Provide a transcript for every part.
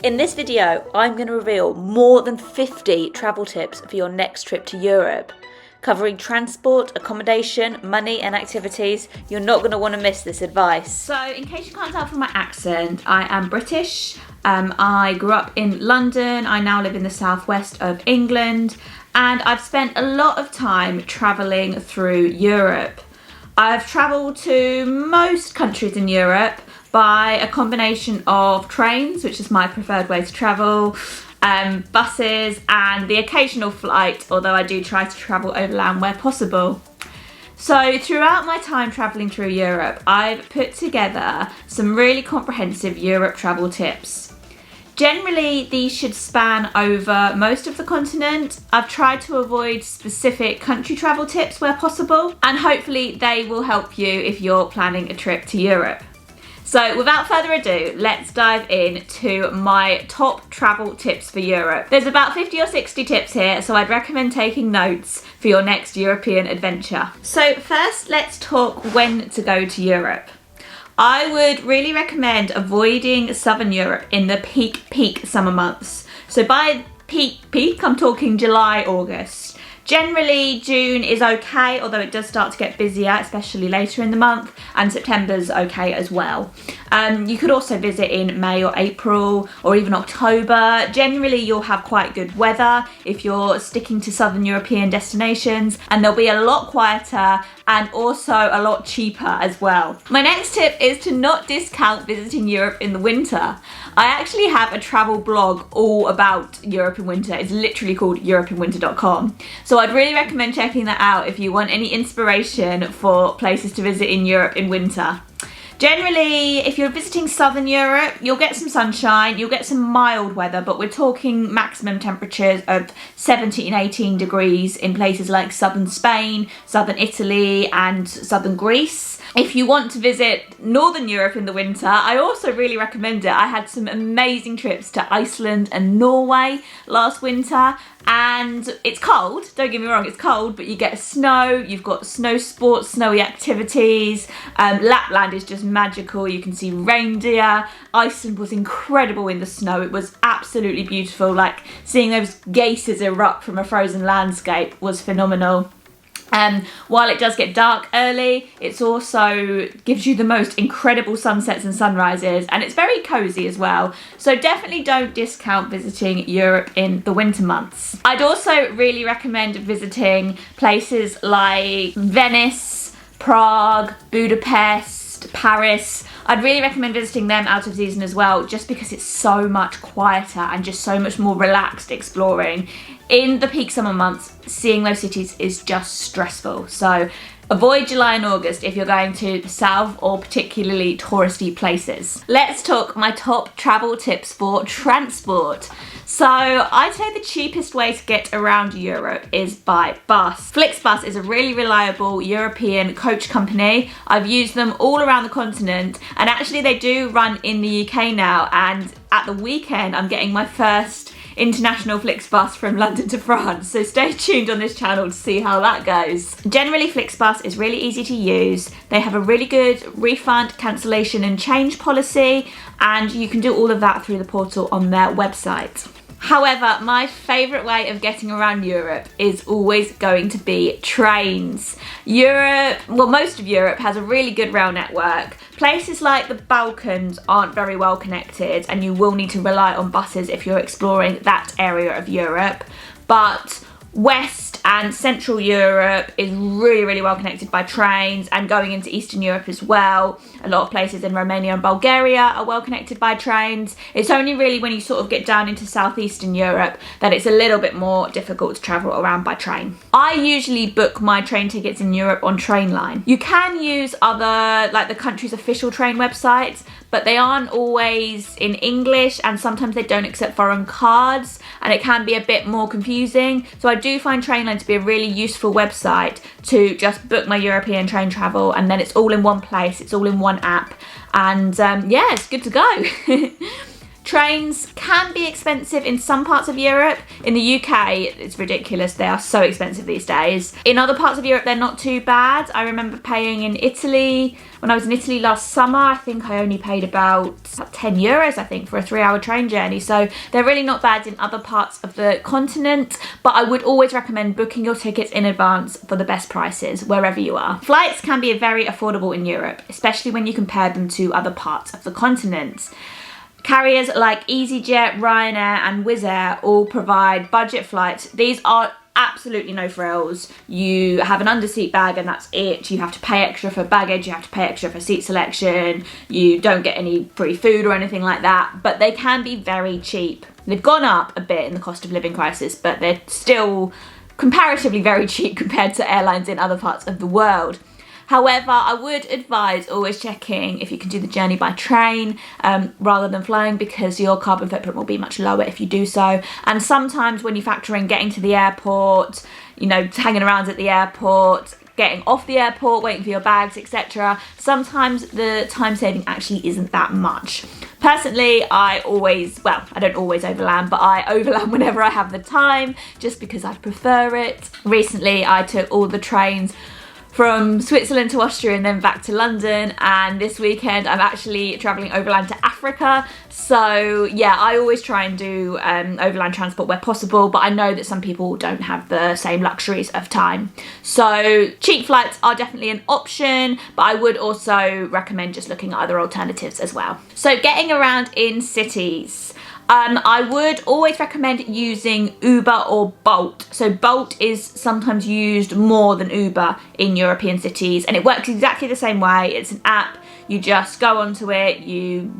In this video, I'm going to reveal more than 50 travel tips for your next trip to Europe, covering transport, accommodation, money and activities. You're not going to want to miss this advice. So, in case you can't tell from my accent, I am British. I grew up in London. I now live in the southwest of England, and I've spent a lot of time travelling through Europe. I've travelled to most countries in Europe by a combination of trains, which is my preferred way to travel, buses and the occasional flight, although I do try to travel overland where possible. So throughout my time travelling through Europe, I've put together some really comprehensive Europe travel tips. Generally, these should span over most of the continent. I've tried to avoid specific country travel tips where possible, and hopefully they will help you if you're planning a trip to Europe. So without further ado, let's dive into my top travel tips for Europe. There's about 50 or 60 tips here, so I'd recommend taking notes for your next European adventure. So first, let's talk when to go to Europe. I would really recommend avoiding Southern Europe in the peak summer months. So by peak, I'm talking July, August. Generally, June is okay, although it does start to get busier, especially later in the month, and September's okay as well. You could also visit in May or April or even October. Generally, you'll have quite good weather if you're sticking to Southern European destinations, and they'll be a lot quieter and also a lot cheaper as well. My next tip is to not discount visiting Europe in the winter. I actually have a travel blog all about Europe in winter. It's literally called europeinwinter.com. So I'd really recommend checking that out if you want any inspiration for places to visit in Europe in winter. Generally, if you're visiting Southern Europe, you'll get some sunshine, you'll get some mild weather, but we're talking maximum temperatures of 17, 18 degrees in places like southern Spain, southern Italy, and southern Greece. If you want to visit Northern Europe in the winter, I also really recommend it. I had some amazing trips to Iceland and Norway last winter, and it's cold, don't get me wrong, it's cold, but you get snow, you've got snow sports, snowy activities. Lapland is just magical, you can see reindeer. Iceland was incredible in the snow, it was absolutely beautiful, like seeing those geysers erupt from a frozen landscape was phenomenal. While it does get dark early, it also gives you the most incredible sunsets and sunrises, and it's very cozy as well. So definitely don't discount visiting Europe in the winter months. I'd also really recommend visiting places like Venice, Prague, Budapest, Paris. I'd really recommend visiting them out of season as well, just because it's so much quieter and just so much more relaxed exploring. In the peak summer months, seeing those cities is just stressful. So avoid July and August if you're going to south or particularly touristy places. Let's talk my top travel tips for transport. So I'd say the cheapest way to get around Europe is by bus. Flixbus is a really reliable European coach company. I've used them all around the continent, and actually they do run in the UK now, and at the weekend I'm getting my first international Flixbus from London to France, so stay tuned on this channel to see how that goes. Generally, Flixbus is really easy to use. They have a really good refund, cancellation and change policy, and you can do all of that through the portal on their website. However, my favourite way of getting around Europe is always going to be trains. Most of Europe has a really good rail network. Places like the Balkans aren't very well connected, and you will need to rely on buses if you're exploring that area of Europe. But West and Central Europe is really well connected by trains, and going into Eastern Europe as well. A lot of places in Romania and Bulgaria are well connected by trains. It's only really when you sort of get down into southeastern Europe that it's a little bit more difficult to travel around by train. I usually book my train tickets in Europe on Trainline. You can use other, like the country's official train websites, but they aren't always in English, and sometimes they don't accept foreign cards, and it can be a bit more confusing. So I do find Trainline to be a really useful website to just book my European train travel, and then it's all in one place, it's all in one app, and yeah, it's good to go. Trains can be expensive in some parts of Europe. In the UK, it's ridiculous. They are so expensive these days. In other parts of Europe, they're not too bad. I remember paying in Italy, when I was in Italy last summer, I think I only paid about 10 euros, I think, for a 3-hour train journey. So they're really not bad in other parts of the continent, but I would always recommend booking your tickets in advance for the best prices wherever you are. Flights can be very affordable in Europe, especially when you compare them to other parts of the continent. Carriers like EasyJet, Ryanair and Wizz Air all provide budget flights. These are absolutely no frills. You have an underseat bag and that's it. You have to pay extra for baggage, you have to pay extra for seat selection, you don't get any free food or anything like that, but they can be very cheap. They've gone up a bit in the cost of living crisis, but they're still comparatively very cheap compared to airlines in other parts of the world. However, I would advise always checking if you can do the journey by train rather than flying, because your carbon footprint will be much lower if you do so. And sometimes when you factor in getting to the airport, you know, hanging around at the airport, getting off the airport, waiting for your bags, etc., sometimes the time saving actually isn't that much. Personally, I don't always overland, but I overland whenever I have the time, just because I prefer it. Recently, I took all the trains from Switzerland to Austria and then back to London, and this weekend I'm actually travelling overland to Africa. So yeah, I always try and do overland transport where possible, but I know that some people don't have the same luxuries of time. So cheap flights are definitely an option, but I would also recommend just looking at other alternatives as well. So getting around in cities. I would always recommend using Uber or Bolt. So Bolt is sometimes used more than Uber in European cities, and it works exactly the same way. It's an app. You just go onto it, you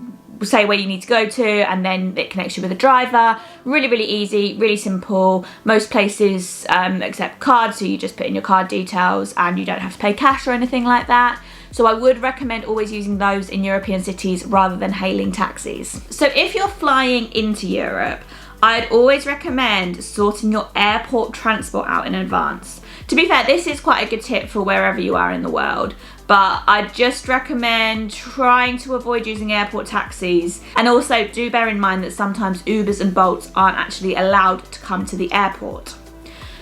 say where you need to go to, and then it connects you with a driver. Really, really easy, really simple. Most places accept cards, so you just put in your card details and you don't have to pay cash or anything like that. So I would recommend always using those in European cities rather than hailing taxis. So if you're flying into Europe, I'd always recommend sorting your airport transport out in advance. To be fair, this is quite a good tip for wherever you are in the world, but I'd just recommend trying to avoid using airport taxis. And also do bear in mind that sometimes Ubers and Bolts aren't actually allowed to come to the airport.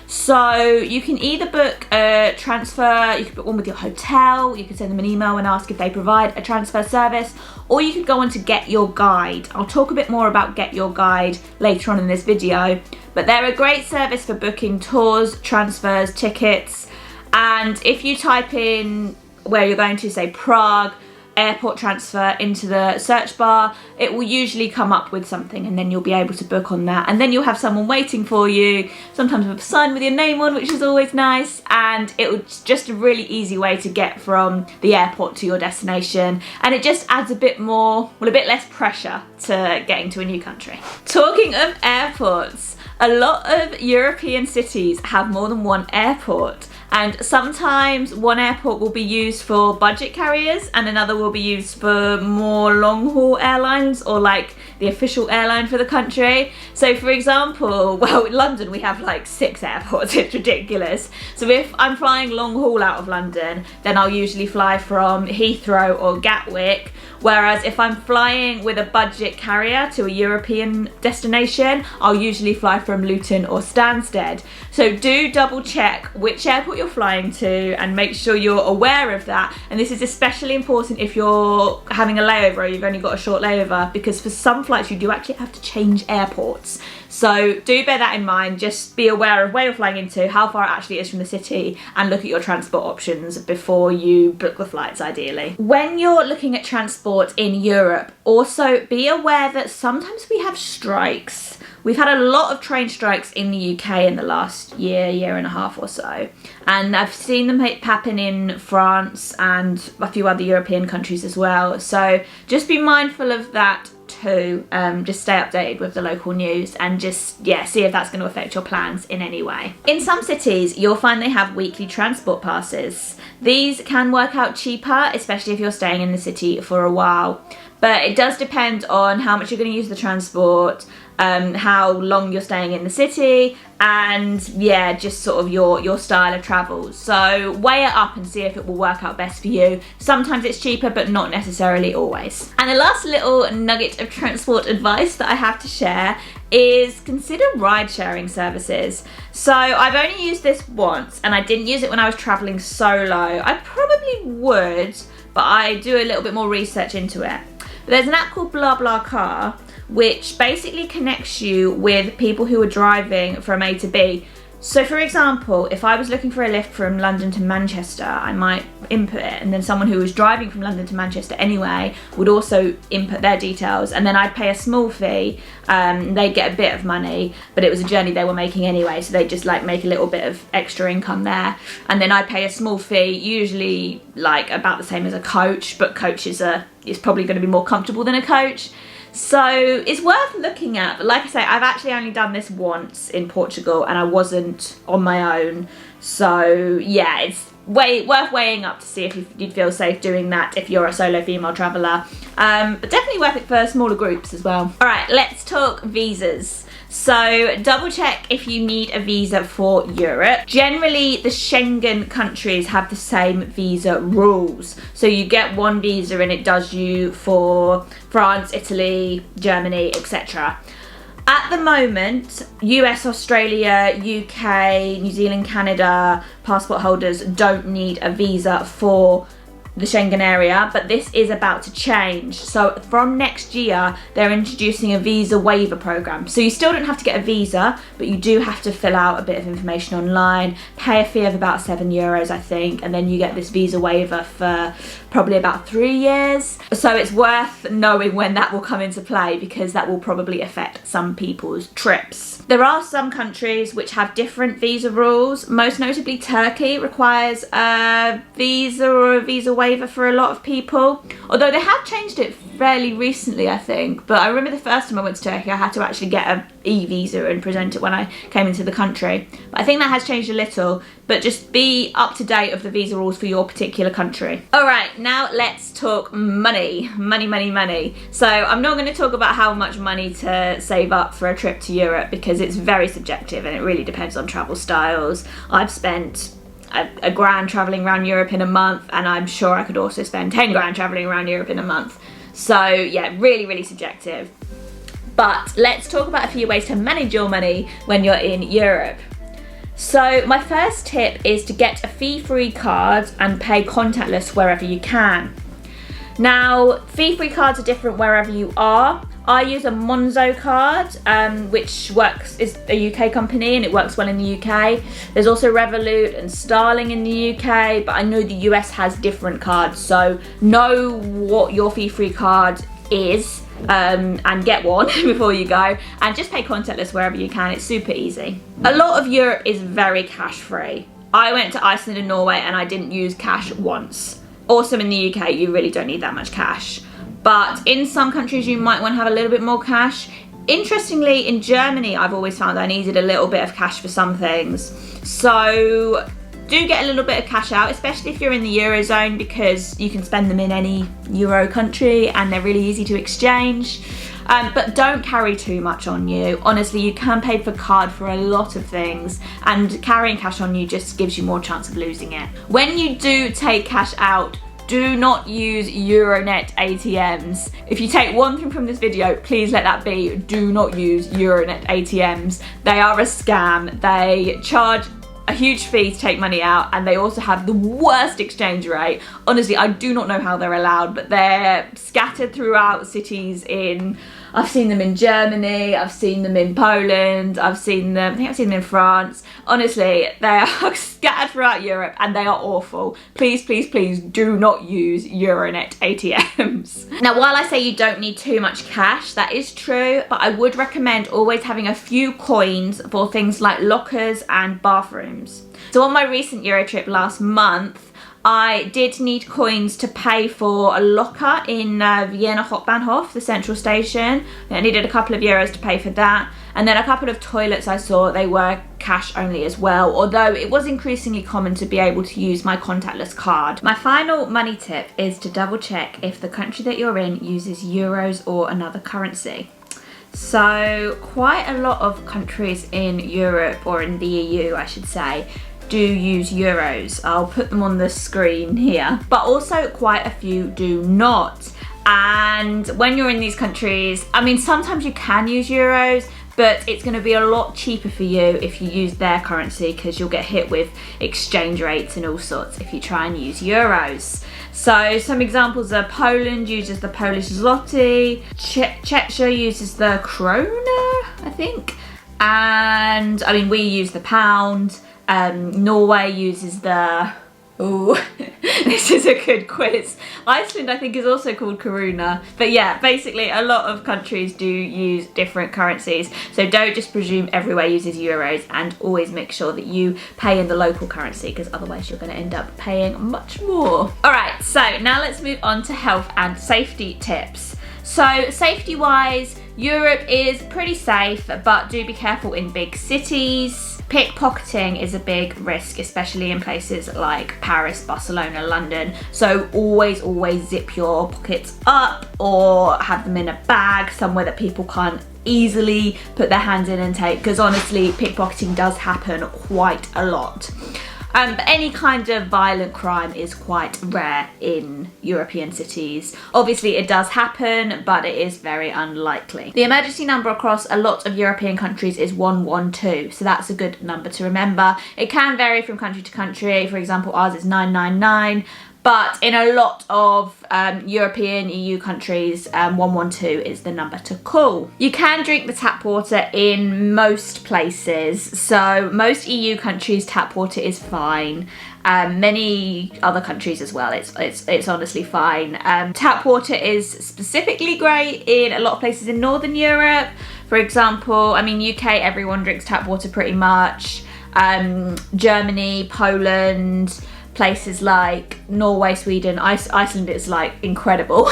So you can either book a transfer, you could book one with your hotel, you could send them an email and ask if they provide a transfer service, or you could go on to Get Your Guide. I'll talk a bit more about Get Your Guide later on in this video, but they're a great service for booking tours, transfers, tickets, and if you type in where you're going to, say Prague, airport transfer into the search bar, it will usually come up with something, and then you'll be able to book on that, and then you'll have someone waiting for you, sometimes with a sign with your name on, which is always nice, and it's just a really easy way to get from the airport to your destination, and it just adds a bit less pressure to getting to a new country. Talking of airports, a lot of European cities have more than one airport. And sometimes one airport will be used for budget carriers and another will be used for more long-haul airlines, or like the official airline for the country. So for example, well, in London we have like 6 airports, it's ridiculous. So if I'm flying long-haul out of London, then I'll usually fly from Heathrow or Gatwick, whereas if I'm flying with a budget carrier to a European destination, I'll usually fly from Luton or Stansted. So do double check which airport you're flying to and make sure you're aware of that. And this is especially important if you're having a layover or you've only got a short layover, because for some flights you do actually have to change airports. So do bear that in mind. Just be aware of where you're flying into, how far it actually is from the city, and look at your transport options before you book the flights ideally. When you're looking at transport in Europe, also be aware that sometimes we have strikes. We've had a lot of train strikes in the UK in the last year and a half or so, and I've seen them happen in France and a few other European countries as well. So just be mindful of that too. Just stay updated with the local news and just see if that's going to affect your plans in any way. In some cities you'll find they have weekly transport passes. These can work out cheaper, especially if you're staying in the city for a while. But it does depend on how much you're going to use the transport, how long you're staying in the city, and yeah, just sort of your style of travel. So weigh it up and see if it will work out best for you. Sometimes it's cheaper, but not necessarily always. And the last little nugget of transport advice that I have to share is consider ride sharing services. So I've only used this once, and I didn't use it when I was traveling solo. I probably would, but I do a little bit more research into it. But there's an app called BlaBlaCar, which basically connects you with people who are driving from A to B. So for example, if I was looking for a lift from London to Manchester, I might input it, and then someone who was driving from London to Manchester anyway would also input their details, and then I'd pay a small fee. They'd get a bit of money, but it was a journey they were making anyway, so they'd just like make a little bit of extra income there. And then I'd pay a small fee, usually like about the same as a coach, but coach is probably going to be more comfortable than a coach. So it's worth looking at, but like I say, I've actually only done this once in Portugal, and I wasn't on my own. So yeah, it's worth weighing up to see if you'd feel safe doing that if you're a solo female traveller. But definitely worth it for smaller groups as well. All right, let's talk visas. So double check if you need a visa for Europe. Generally, the Schengen countries have the same visa rules. So you get one visa and it does you for France, Italy, Germany, etc. At the moment, US, Australia, UK, New Zealand, Canada passport holders don't need a visa for the Schengen area, but this is about to change. So from next year, they're introducing a visa waiver program. So you still don't have to get a visa, but you do have to fill out a bit of information online, pay a fee of about €7, I think, and then you get this visa waiver for probably about 3 years. So it's worth knowing when that will come into play, because that will probably affect some people's trips. There are some countries which have different visa rules. Most notably, Turkey requires a visa or a visa waiver for a lot of people, although they have changed it fairly recently, I think. But I remember the first time I went to Turkey, I had to actually get an e-visa and present it when I came into the country. But I think that has changed a little, but just be up to date of the visa rules for your particular country. All right, now let's talk money. Money. So I'm not going to talk about how much money to save up for a trip to Europe, because it's very subjective and it really depends on travel styles. I've spent a grand traveling around Europe in a month, and I'm sure I could also spend 10 grand traveling around Europe in a month. So yeah, really subjective. But let's talk about a few ways to manage your money when you're in Europe. So my first tip is to get a fee-free card and pay contactless wherever you can. Now, fee-free cards are different wherever you are. I use a Monzo card, which is a UK company, and it works well in the UK. There's also Revolut and Starling in the UK, but I know the US has different cards, so know what your fee-free card is and get one before you go, and just pay contactless wherever you can. It's super easy. A lot of Europe is very cash-free. I went to Iceland and Norway and I didn't use cash once. Also in the UK, you really don't need that much cash. But in some countries, you might want to have a little bit more cash. Interestingly, in Germany, I've always found I needed a little bit of cash for some things. So do get a little bit of cash out, especially if you're in the Eurozone, because you can spend them in any Euro country and they're really easy to exchange. But don't carry too much on you. Honestly, you can pay for card for a lot of things, and carrying cash on you just gives you more chance of losing it. When you do take cash out, do not use Euronet ATMs. If you take one thing from this video, please let that be, do not use Euronet ATMs. They are a scam. They charge a huge fee to take money out, and they also have the worst exchange rate. Honestly, I do not know how they're allowed, but they're scattered throughout cities I've seen them in Germany, I've seen them in Poland, I think I've seen them in France. Honestly, they are scattered throughout Europe and they are awful. Please do not use Euronet ATMs. Now, while I say you don't need too much cash, that is true, but I would recommend always having a few coins for things like lockers and bathrooms. So on my recent Euro trip last month, I did need coins to pay for a locker in Vienna Hauptbahnhof, the central station. I needed a couple of euros to pay for that. And then a couple of toilets I saw, they were cash only as well, although it was increasingly common to be able to use my contactless card. My final money tip is to double check if the country that you're in uses euros or another currency. So quite a lot of countries in Europe, or in the EU I should say, do use euros. I'll put them on the screen here, but also quite a few do not. And when you're in these countries, I mean, sometimes you can use euros, but it's going to be a lot cheaper for you if you use their currency, because you'll get hit with exchange rates and all sorts if you try and use euros. So some examples are Poland uses the Polish zloty, Czechia uses the krona, I think, and I mean we use the pound, Norway uses the, ooh, this is a good quiz. Iceland I think is also called koruna. But yeah, basically a lot of countries do use different currencies. So don't just presume everywhere uses euros, and always make sure that you pay in the local currency, because otherwise you're going to end up paying much more. Alright, so now let's move on to health and safety tips. So safety wise, Europe is pretty safe, but do be careful in big cities. Pickpocketing is a big risk, especially in places like Paris, Barcelona, London. So always zip your pockets up, or have them in a bag somewhere that people can't easily put their hands in and take, because honestly, pickpocketing does happen quite a lot. But any kind of violent crime is quite rare in European cities. Obviously it does happen, but it is very unlikely. The emergency number across a lot of European countries is 112, so that's a good number to remember. It can vary from country to country. For example, ours is 999. But in a lot of European EU countries, 112 is the number to call. You can drink the tap water in most places. So most EU countries, tap water is fine. Many other countries as well, it's honestly fine. Tap water is specifically great in a lot of places in Northern Europe. For example, I mean UK, everyone drinks tap water pretty much. Germany, Poland, places like Norway, Sweden, Iceland is like incredible.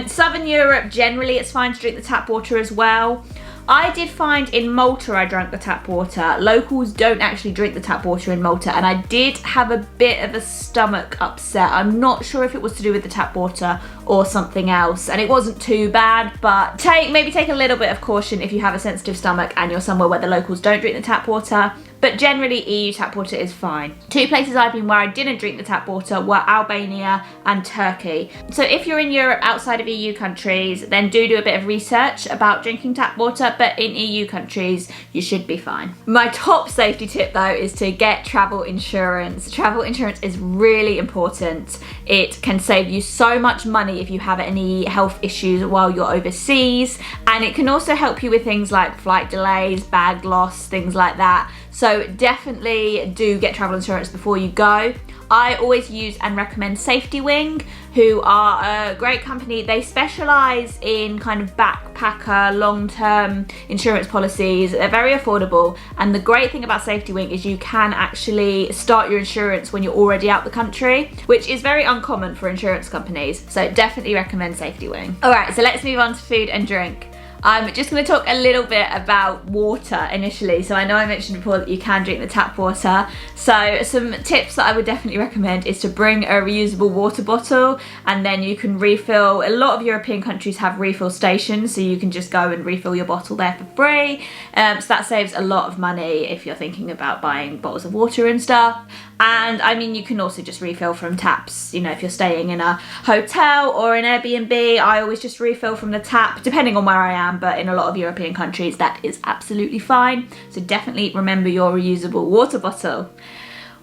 Southern Europe, generally it's fine to drink the tap water as well. I did find in Malta I drank the tap water. Locals don't actually drink the tap water in Malta, and I did have a bit of a stomach upset. I'm not sure if it was to do with the tap water or something else, and it wasn't too bad, but maybe take a little bit of caution if you have a sensitive stomach and you're somewhere where the locals don't drink the tap water. But generally EU tap water is fine. Two places I've been where I didn't drink the tap water were Albania and Turkey. So if you're in Europe outside of EU countries, then do a bit of research about drinking tap water, but in EU countries you should be fine. My top safety tip though is to get travel insurance. Travel insurance is really important. It can save you so much money if you have any health issues while you're overseas, and it can also help you with things like flight delays, bag loss, things like that. So definitely do get travel insurance before you go. I always use and recommend Safety Wing, who are a great company. They specialise in kind of backpacker, long-term insurance policies. They're very affordable, and the great thing about Safety Wing is you can actually start your insurance when you're already out the country, which is very uncommon for insurance companies. So definitely recommend Safety Wing. Alright, so let's move on to food and drink. I'm just going to talk a little bit about water initially. So I know I mentioned before that you can drink the tap water. So some tips that I would definitely recommend is to bring a reusable water bottle, and then you can refill. A lot of European countries have refill stations, so you can just go and refill your bottle there for free. So that saves a lot of money if you're thinking about buying bottles of water and stuff. And I mean, you can also just refill from taps. You know, if you're staying in a hotel or an Airbnb, I always just refill from the tap, depending on where I am, but in a lot of European countries that is absolutely fine. So definitely remember your reusable water bottle.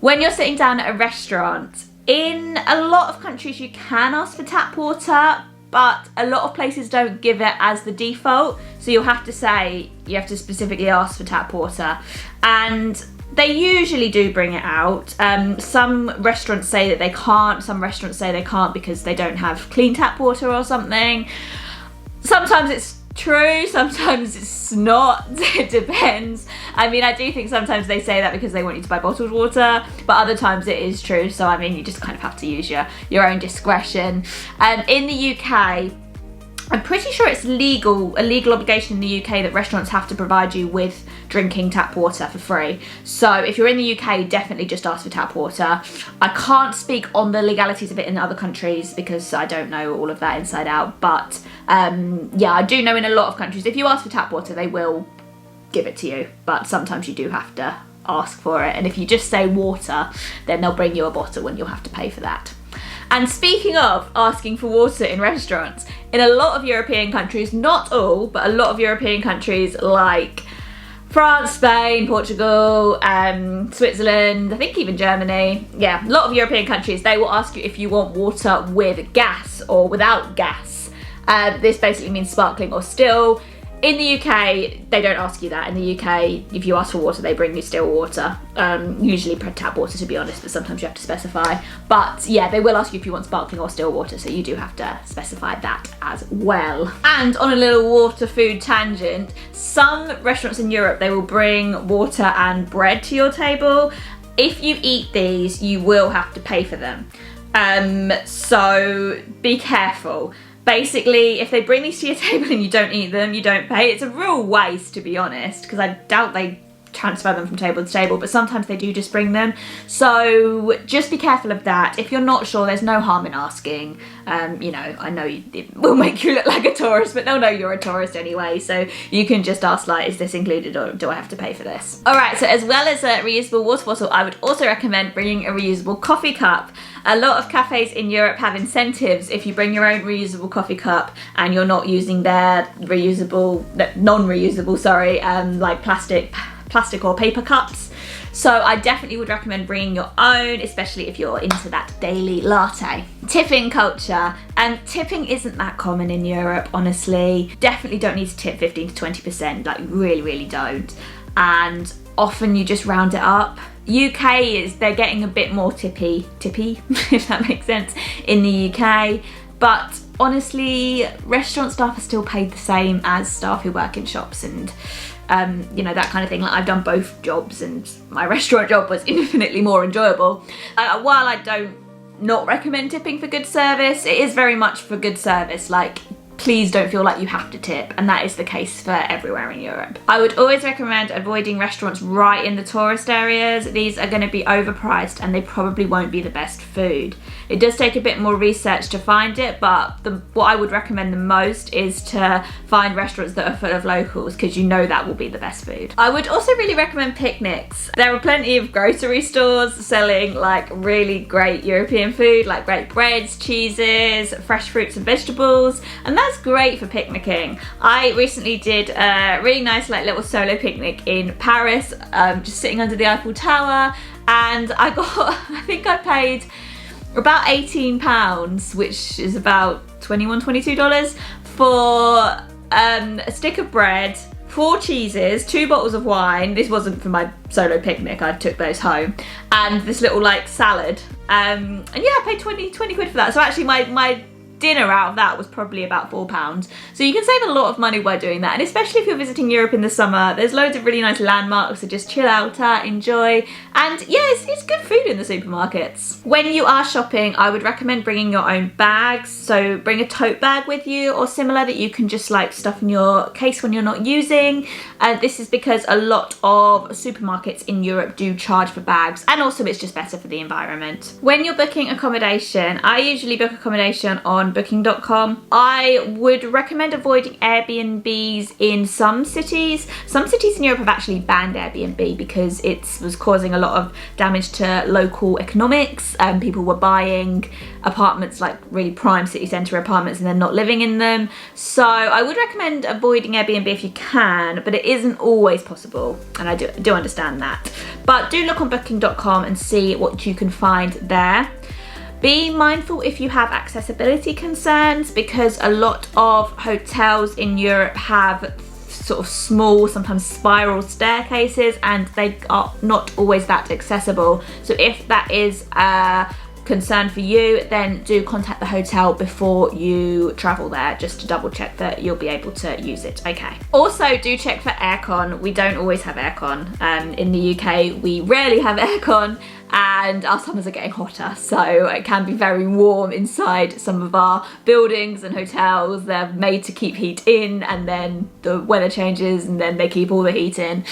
When you're sitting down at a restaurant, in a lot of countries you can ask for tap water, but a lot of places don't give it as the default. So you have to specifically ask for tap water. And they usually do bring it out. Some restaurants say that they can't, some restaurants say they can't because they don't have clean tap water or something. Sometimes it's true, sometimes it's not. It depends. I mean, I do think sometimes they say that because they want you to buy bottled water, but other times it is true. So I mean, you just kind of have to use your own discretion. In the UK, I'm pretty sure it's a legal obligation in the UK that restaurants have to provide you with drinking tap water for free. So if you're in the UK, definitely just ask for tap water. I can't speak on the legalities of it in other countries because I don't know all of that inside out. But yeah, I do know in a lot of countries, if you ask for tap water, they will give it to you. But sometimes you do have to ask for it. And if you just say water, then they'll bring you a bottle and you'll have to pay for that. And speaking of asking for water in restaurants, in a lot of European countries, not all, but a lot of European countries like France, Spain, Portugal, Switzerland, I think even Germany, yeah, a lot of European countries, they will ask you if you want water with gas or without gas. This basically means sparkling or still. In the UK, they don't ask you that. In the UK, if you ask for water, they bring you still water. Usually tap water, to be honest, but sometimes you have to specify. But yeah, they will ask you if you want sparkling or still water, so you do have to specify that as well. And on a little water food tangent, some restaurants in Europe, they will bring water and bread to your table. If you eat these, you will have to pay for them. So be careful. Basically, if they bring these to your table and you don't eat them, you don't pay. It's a real waste, to be honest, because I doubt they transfer them from table to table, but sometimes they do just bring them. So just be careful of that. If you're not sure, there's no harm in asking. You know, I know it will make you look like a tourist, but they'll know you're a tourist anyway. So you can just ask, like, is this included or do I have to pay for this? All right, so as well as a reusable water bottle, I would also recommend bringing a reusable coffee cup. A lot of cafes in Europe have incentives if you bring your own reusable coffee cup and you're not using their non-reusable, sorry, like plastic or paper cups. So I definitely would recommend bringing your own, especially if you're into that daily latte. Tipping culture, and tipping isn't that common in Europe, honestly. Definitely don't need to tip 15 to 20%, like really don't. And often you just round it up. UK they're getting a bit more tippy, if that makes sense, in the UK. But honestly, restaurant staff are still paid the same as staff who work in shops and you know, that kind of thing. Like, I've done both jobs and my restaurant job was infinitely more enjoyable. While I don't not recommend tipping for good service, it is very much for good service. Like, please don't feel like you have to tip, and that is the case for everywhere in Europe. I would always recommend avoiding restaurants right in the tourist areas. These are going to be overpriced and they probably won't be the best food. It does take a bit more research to find it, but what I would recommend the most is to find restaurants that are full of locals, because you know that will be the best food. I would also really recommend picnics. There are plenty of grocery stores selling like really great European food, like great breads, cheeses, fresh fruits and vegetables, and that's great for picnicking. I recently did a really nice like little solo picnic in Paris, just sitting under the Eiffel Tower, and I think I paid about £18, which is about $21, $22 for a stick of bread, 4 cheeses, 2 bottles of wine. This wasn't for my solo picnic, I took those home, and this little like salad. And yeah, I paid 20 quid for that. So actually my dinner out of that was probably about £4. So you can save a lot of money by doing that, and especially if you're visiting Europe in the summer, there's loads of really nice landmarks to just chill out at, enjoy, and yeah, it's good food in the supermarkets. When you are shopping, I would recommend bringing your own bags. So bring a tote bag with you or similar that you can just like stuff in your case when you're not using. This is because a lot of supermarkets in Europe do charge for bags, and also it's just better for the environment. When you're booking accommodation, I usually book accommodation on booking.com. I would recommend avoiding Airbnbs in some cities. Some cities in Europe have actually banned Airbnb because it was causing a lot of damage to local economics. People were buying apartments, like really prime city centre apartments, and then not living in them. So I would recommend avoiding Airbnb if you can, but it isn't always possible, and I do understand that. But do look on booking.com and see what you can find there. Be mindful if you have accessibility concerns, because a lot of hotels in Europe have sort of small, sometimes spiral staircases, and they are not always that accessible. So if that is a concern for you, then do contact the hotel before you travel there, just to double check that you'll be able to use it. Okay. Also, do check for aircon. We don't always have aircon. In the UK, we rarely have aircon. and our summers are getting hotter, so it can be very warm inside some of our buildings and hotels. They're made to keep heat in, and then the weather changes and then they keep all the heat in.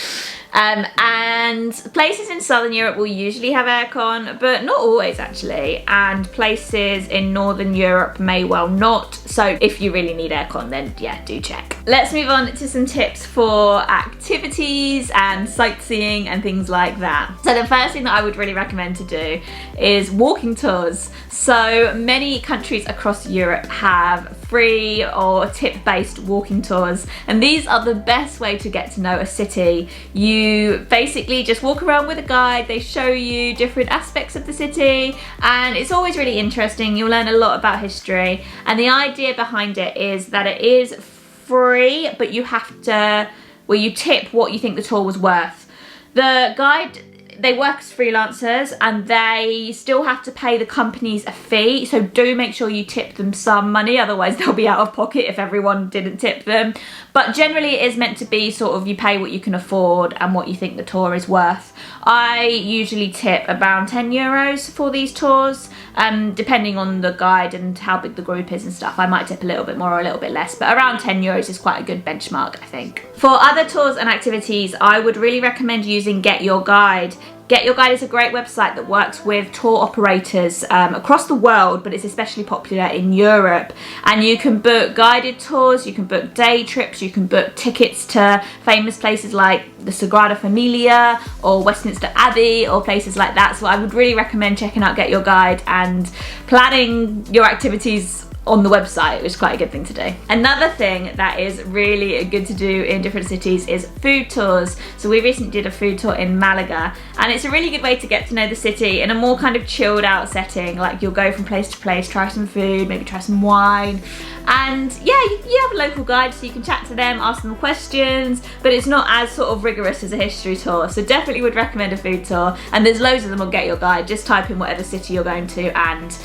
And places in Southern Europe will usually have aircon, but not always actually, and places in Northern Europe may well not, so if you really need aircon, then yeah, do check. Let's move on to some tips for activities and sightseeing and things like that. So the first thing that I would really recommend to do is walking tours. So many countries across Europe have free or tip-based walking tours, and these are the best way to get to know a city. You basically just walk around with a guide, they show you different aspects of the city, and it's always really interesting. You'll learn a lot about history, and the idea behind it is that it is free, but you have to, well, you tip what you think the tour was worth. The guide, they work as freelancers and they still have to pay the companies a fee, so do make sure you tip them some money, otherwise they'll be out of pocket if everyone didn't tip them. But generally it is meant to be sort of you pay what you can afford and what you think the tour is worth. I usually tip around 10 euros for these tours, depending on the guide and how big the group is and stuff. I might tip a little bit more or a little bit less, but around 10 euros is quite a good benchmark, I think. For other tours and activities, I would really recommend using Get Your Guide. Get Your Guide is a great website that works with tour operators across the world, but it's especially popular in Europe. And you can book guided tours, you can book day trips, you can book tickets to famous places like the Sagrada Familia or Westminster Abbey or places like that. So I would really recommend checking out Get Your Guide and planning your activities on the website, which is quite a good thing to do. Another thing that is really good to do in different cities is food tours. So we recently did a food tour in Malaga, and it's a really good way to get to know the city in a more kind of chilled out setting. Like you'll go from place to place, try some food, maybe try some wine, and yeah, you have a local guide so you can chat to them, ask them questions, but it's not as sort of rigorous as a history tour. So definitely would recommend a food tour, and there's loads of them on Get Your Guide. Just type in whatever city you're going to and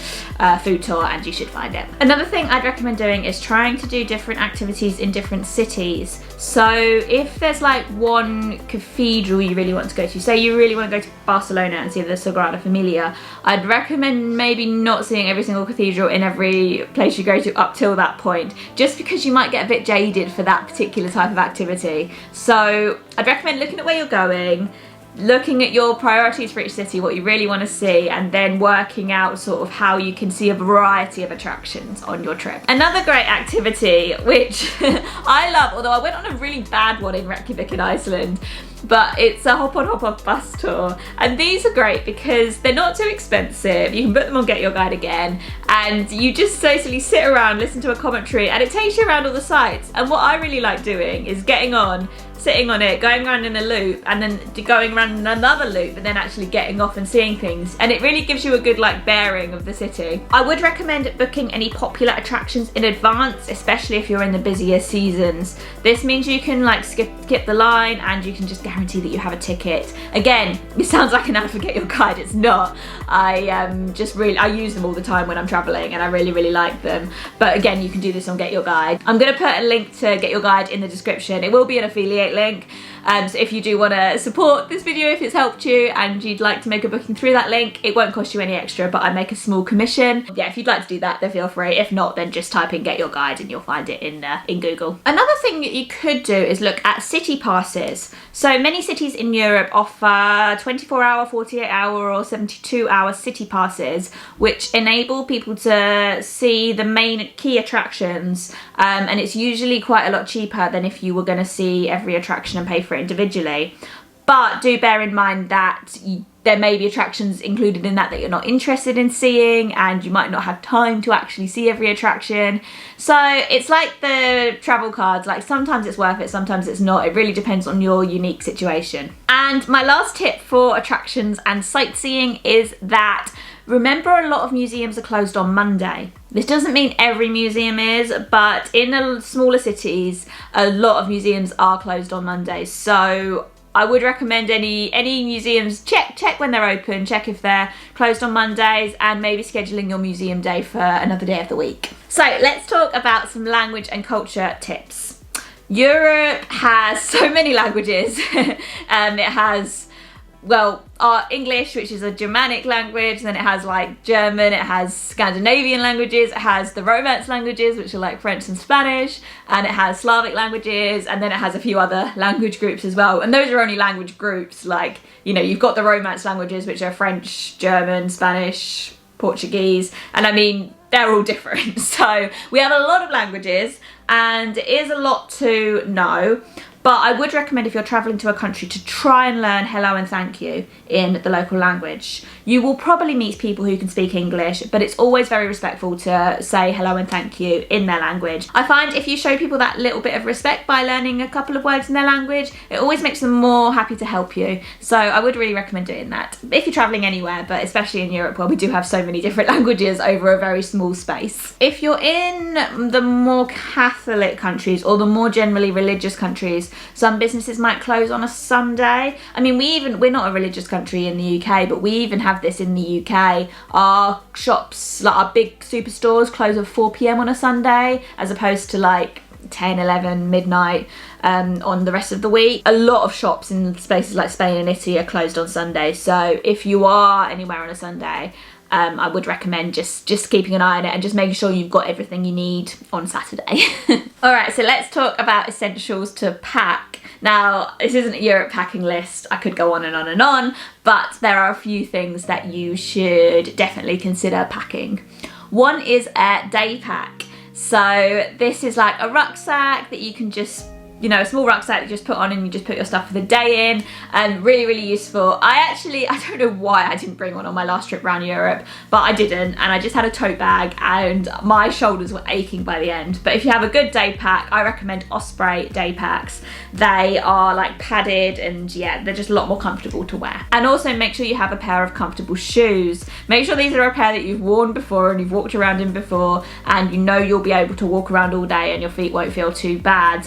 food tour and you should find it. Another thing I'd recommend doing is trying to do different activities in different cities. So if there's like one cathedral you really want to go to, say you really want to go to Barcelona and see the Sagrada Familia, I'd recommend maybe not seeing every single cathedral in every place you go to up till that point, just because you might get a bit jaded for that particular type of activity. So I'd recommend looking at where you're going, looking at your priorities for each city, what you really want to see, and then working out sort of how you can see a variety of attractions on your trip. Another great activity, which I love, although I went on a really bad one in Reykjavik in Iceland, but it's a hop on hop off bus tour, and these are great because they're not too expensive. You can book them on Get Your Guide again, and you just basically sit around, listen to a commentary, and it takes you around all the sites. And what I really like doing is getting on, sitting on it, going around in a loop, and then going around in another loop, and then actually getting off and seeing things, and it really gives you a good like bearing of the city. I would recommend booking any popular attractions in advance, especially if you're in the busier seasons. This means you can like skip the line, and you can just guarantee that you have a ticket. Again, it sounds like an ad for Get Your Guide, it's not. I use them all the time when I'm traveling, and I really like them. But again, you can do this on Get Your Guide. I'm gonna put a link to Get Your Guide in the description. It will be an affiliate link, so if you do want to support this video, if it's helped you and you'd like to make a booking through that link, it won't cost you any extra, but I make a small commission. Yeah, if you'd like to do that, then feel free. If not, then just type in Get Your Guide and you'll find it in Google. Another thing that you could do is look at city passes. So many cities in Europe offer 24-hour, 48-hour or 72-hour city passes, which enable people to see the main key attractions, and it's usually quite a lot cheaper than if you were going to see every attraction and pay for it individually. But do bear in mind that there may be attractions included in that you're not interested in seeing, and you might not have time to actually see every attraction. So it's like the travel cards, like sometimes it's worth it, sometimes it's not. It really depends on your unique situation. And my last tip for attractions and sightseeing is that remember, a lot of museums are closed on Monday. This doesn't mean every museum is, but in the smaller cities, a lot of museums are closed on Mondays. So I would recommend any museums, check when they're open, check if they're closed on Mondays, and maybe scheduling your museum day for another day of the week. So let's talk about some language and culture tips. Europe has so many languages. It has well, our English, which is a Germanic language, then it has like German, it has Scandinavian languages, it has the Romance languages, which are like French and Spanish, and it has Slavic languages, and then it has a few other language groups as well. And those are only language groups, like, you know, you've got the Romance languages, which are French, German, Spanish, Portuguese, and I mean, they're all different. So we have a lot of languages, and it is a lot to know. But I would recommend, if you're traveling to a country, to try and learn hello and thank you in the local language. You will probably meet people who can speak English, but it's always very respectful to say hello and thank you in their language. I find if you show people that little bit of respect by learning a couple of words in their language, it always makes them more happy to help you. So I would really recommend doing that if you're traveling anywhere, but especially in Europe, where we do have so many different languages over a very small space. If you're in the more Catholic countries, or the more generally religious countries, some businesses might close on a Sunday. I mean, we're not a religious country in the UK, but we even have this in the UK. Our shops, like our big superstores, close at 4 p.m. on a Sunday, as opposed to like 10, 11, midnight on the rest of the week. A lot of shops in places like Spain and Italy are closed on Sundays. So if you are anywhere on a Sunday, I would recommend just keeping an eye on it and just making sure you've got everything you need on Saturday. All right, so let's talk about essentials to pack. Now, this isn't a Europe packing list. I could go on and on and on, but there are a few things that you should definitely consider packing. One is a day pack. So this is like a rucksack that you can just, you know, a small rucksack you just put on and you just put your stuff for the day in, and really, really useful. I don't know why I didn't bring one on my last trip around Europe, but I didn't, and I just had a tote bag and my shoulders were aching by the end. But if you have a good day pack, I recommend Osprey day packs. They are like padded, and yeah, they're just a lot more comfortable to wear. And also make sure you have a pair of comfortable shoes. Make sure these are a pair that you've worn before and you've walked around in before, and you know you'll be able to walk around all day and your feet won't feel too bad.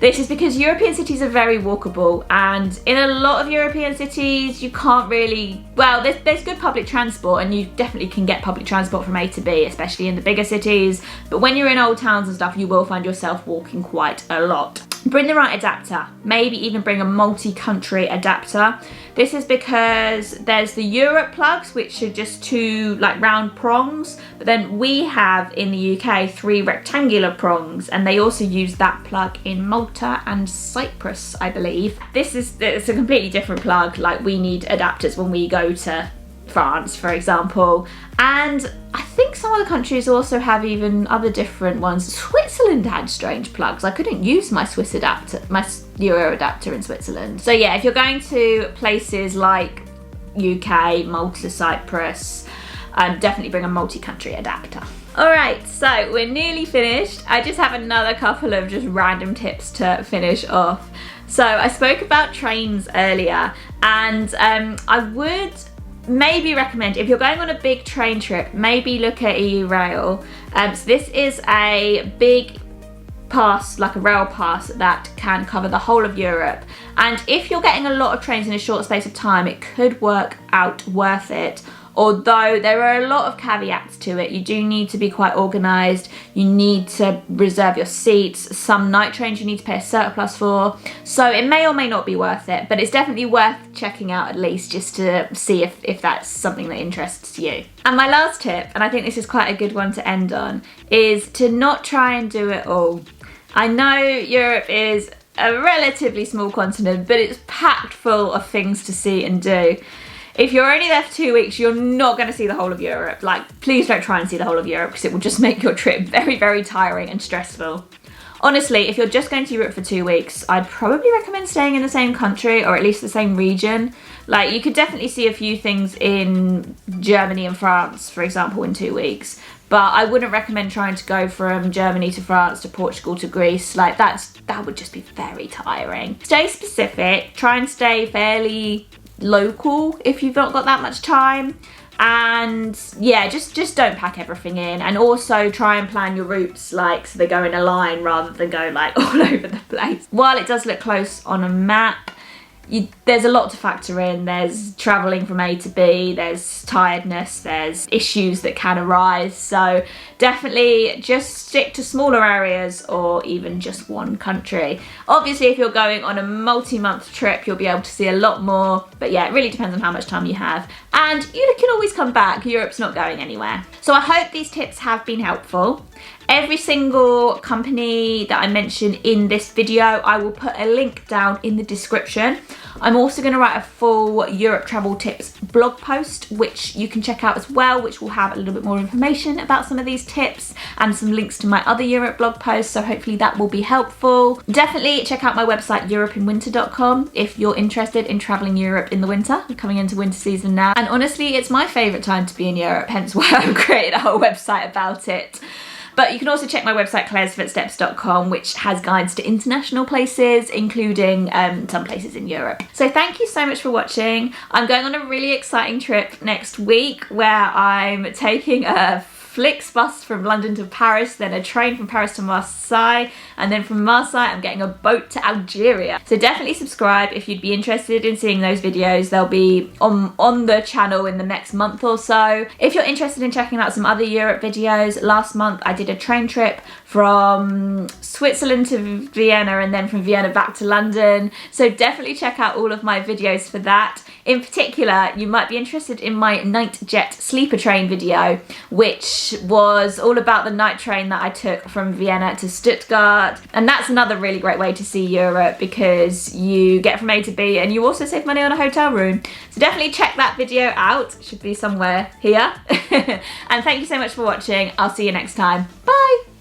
This is because European cities are very walkable, and in a lot of European cities you can't really, well, there's good public transport, and you definitely can get public transport from A to B, especially in the bigger cities, but when you're in old towns and stuff, you will find yourself walking quite a lot. Bring the right adapter, maybe even bring a multi-country adapter. This is because there's the Europe plugs, which are just two like round prongs, but then we have in the UK 3 rectangular prongs, and they also use that plug in Malta and Cyprus, I believe. It's a completely different plug. Like, we need adapters when we go to France, for example, and I think some other countries also have even other different ones. Switzerland had strange plugs. I couldn't use my Swiss adapter, my Euro adapter in Switzerland. So yeah, if you're going to places like UK, Malta, Cyprus, definitely bring a multi-country adapter. Alright, so we're nearly finished. I just have another couple of just random tips to finish off. So I spoke about trains earlier, and I would maybe recommend, if you're going on a big train trip, maybe look at EU Rail. So this is a big pass, like a rail pass, that can cover the whole of Europe. And if you're getting a lot of trains in a short space of time, it could work out worth it. Although there are a lot of caveats to it. You do need to be quite organised. You need to reserve your seats. Some night trains you need to pay a surplus for. So it may or may not be worth it, but it's definitely worth checking out at least, just to see if that's something that interests you. And my last tip, and I think this is quite a good one to end on, is to not try and do it all. I know Europe is a relatively small continent, but it's packed full of things to see and do. If you're only there for 2 weeks, you're not going to see the whole of Europe. Like, please don't try and see the whole of Europe, because it will just make your trip very, very tiring and stressful. Honestly, if you're just going to Europe for 2 weeks, I'd probably recommend staying in the same country, or at least the same region. Like, you could definitely see a few things in Germany and France, for example, in 2 weeks. But I wouldn't recommend trying to go from Germany to France to Portugal to Greece. Like, that would just be very tiring. Stay specific. Try and stay fairly local if you've not got that much time, and yeah, just don't pack everything in. And also try and plan your routes, like, so they go in a line rather than go like all over the place. While it does look close on a map, there's a lot to factor in. There's traveling from A to B, there's tiredness, there's issues that can arise. So definitely just stick to smaller areas or even just one country. Obviously, if you're going on a multi-month trip, you'll be able to see a lot more. But yeah, it really depends on how much time you have. And you can always come back. Europe's not going anywhere. So I hope these tips have been helpful. Every single company that I mention in this video, I will put a link down in the description. I'm also going to write a full Europe travel tips blog post, which you can check out as well, which will have a little bit more information about some of these tips and some links to my other Europe blog posts, so hopefully that will be helpful. Definitely check out my website europeinwinter.com if you're interested in traveling Europe in the winter. We're coming into winter season now, and honestly it's my favourite time to be in Europe, hence why I've created a whole website about it. But you can also check my website, clairesfootsteps.com, which has guides to international places, including some places in Europe. So thank you so much for watching. I'm going on a really exciting trip next week where I'm taking a Flixbus from London to Paris, then a train from Paris to Marseille, and then from Marseille I'm getting a boat to Algeria. So definitely subscribe if you'd be interested in seeing those videos. They'll be on the channel in the next month or so. If you're interested in checking out some other Europe videos, last month I did a train trip from Switzerland to Vienna and then from Vienna back to London. So definitely check out all of my videos for that. In particular, you might be interested in my NightJet sleeper train video, which was all about the night train that I took from Vienna to Stuttgart. And that's another really great way to see Europe because you get from A to B and you also save money on a hotel room. So definitely check that video out. It should be somewhere here. And thank you so much for watching. I'll see you next time. Bye!